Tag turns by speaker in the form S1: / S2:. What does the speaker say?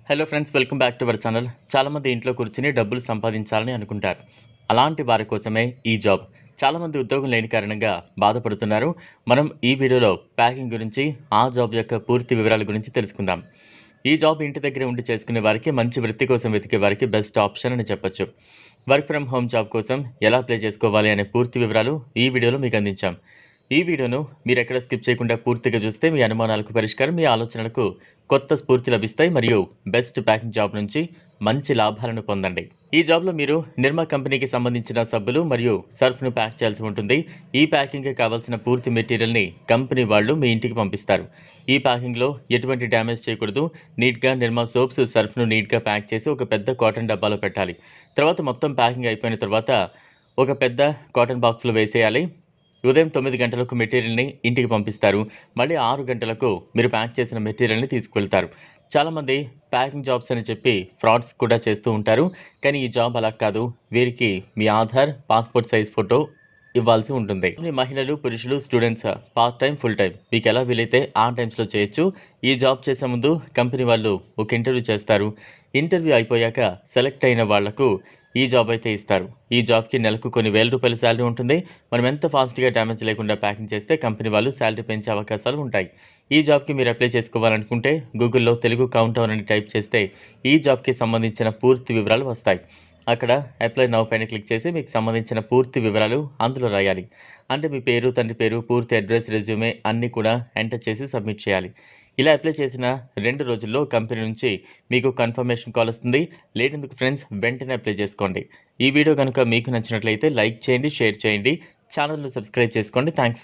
S1: Hello friends, welcome back to our channel. చాలామంది ఇంట్లో కూర్చుని డబ్బులు సంపాదించాలని అనుకుంటారు. అలాంటి వారి కోసమే ఈ జాబ్. చాలామంది ఉద్యోగం లేని కారణంగా బాధపడుతున్నారు. మనం ఈ వీడియోలో ప్యాకింగ్ గురించి, ఆ జాబ్ యొక్క పూర్తి వివరాల గురించి తెలుసుకుందాం. ఈ జాబ్ ఇంటి దగ్గరే ఉండి చేసుకునే వారికి, మంచి వృత్తి కోసం వెతికే వారికి బెస్ట్ ఆప్షన్ అని చెప్పొచ్చు. వర్క్ ఫ్రమ్ హోమ్ జాబ్ కోసం ఎలా అప్లై చేసుకోవాలి అనే పూర్తి వివరాలు ఈ వీడియోలో మీకు అందించాం. ఈ వీడియోను మీరు ఎక్కడ స్కిప్ చేయకుండా పూర్తిగా చూస్తే మీ అనుమానాలకు పరిష్కారం, మీ ఆలోచనలకు కొత్త స్ఫూర్తి లభిస్తాయి మరియు బెస్ట్ ప్యాకింగ్ జాబ్ నుంచి మంచి లాభాలను పొందండి. ఈ జాబ్లో మీరు నిర్మా కంపెనీకి సంబంధించిన సబ్బులు మరియు సర్ఫ్ను ప్యాక్ చేయాల్సి ఉంటుంది. ఈ ప్యాకింగ్కి కావాల్సిన పూర్తి మెటీరియల్ని కంపెనీ వాళ్ళు మీ ఇంటికి పంపిస్తారు. ఈ ప్యాకింగ్లో ఎటువంటి డ్యామేజ్ చేయకూడదు. నీట్గా నిర్మా సోప్స్, సర్ఫ్ను నీట్గా ప్యాక్ చేసి ఒక పెద్ద కాటన్ డబ్బాలో పెట్టాలి. తర్వాత మొత్తం ప్యాకింగ్ అయిపోయిన తర్వాత ఒక పెద్ద కాటన్ బాక్స్లో వేసేయాలి. ఉదయం 9 గంటలకు మెటీరియల్ని ఇంటికి పంపిస్తారు. మళ్ళీ 6 గంటలకు మీరు ప్యాక్ చేసిన మెటీరియల్ని తీసుకువెళ్తారు. చాలామంది ప్యాకింగ్ జాబ్స్ అని చెప్పి ఫ్రాడ్స్ కూడా చేస్తూ ఉంటారు. కానీ ఈ జాబ్ అలా కాదు. వీరికి మీ ఆధార్, పాస్పోర్ట్ సైజ్ ఫోటో ఇవ్వాల్సి ఉంటుంది. మహిళలు, పురుషులు, students part time, full time మీకు ఎలా వీలైతే ఆ టైమ్స్లో చేయొచ్చు. ఈ జాబ్ చేసే ముందు కంపెనీ వాళ్ళు ఒక ఇంటర్వ్యూ చేస్తారు. ఇంటర్వ్యూ అయిపోయాక సెలెక్ట్ అయిన వాళ్లకు ఈ జాబ్ అయితే ఇస్తారు. ఈ జాబ్కి నెలకు కొన్ని వేల రూపాయల శాలరీ ఉంటుంది. మనం ఎంత ఫాస్ట్గా డ్యామేజ్ లేకుండా ప్యాకింగ్ చేస్తే కంపెనీ వాళ్ళు శాలరీ పెంచే అవకాశాలు ఉంటాయి. ఈ జాబ్కి మీరు అప్లై చేసుకోవాలనుకుంటే గూగుల్లో తెలుగు కౌంటౌన్ అని టైప్ చేస్తే ఈ జాబ్కి సంబంధించిన పూర్తి వివరాలు వస్తాయి. అక్కడ అప్లై నౌ పైన క్లిక్ చేసి మీకు సంబంధించిన పూర్తి వివరాలు అందులో రాయాలి. అంటే మీ పేరు, తండ్రి పేరు, పూర్తి అడ్రస్, రెజ్యూమే అన్నీ కూడా ఎంటర్ చేసి సబ్మిట్ చేయాలి. ఇలా అప్లై చేసిన 2 రోజుల్లో కంపెనీ నుంచి మీకు కన్ఫర్మేషన్ కాల్ వస్తుంది. లేటెందుకు ఫ్రెండ్స్, వెంటనే అప్లై చేసుకోండి. ఈ వీడియో కనుక మీకు నచ్చినట్లయితే లైక్ చేయండి, షేర్ చేయండి, ఛానల్ను సబ్స్క్రైబ్ చేసుకోండి. థ్యాంక్స్.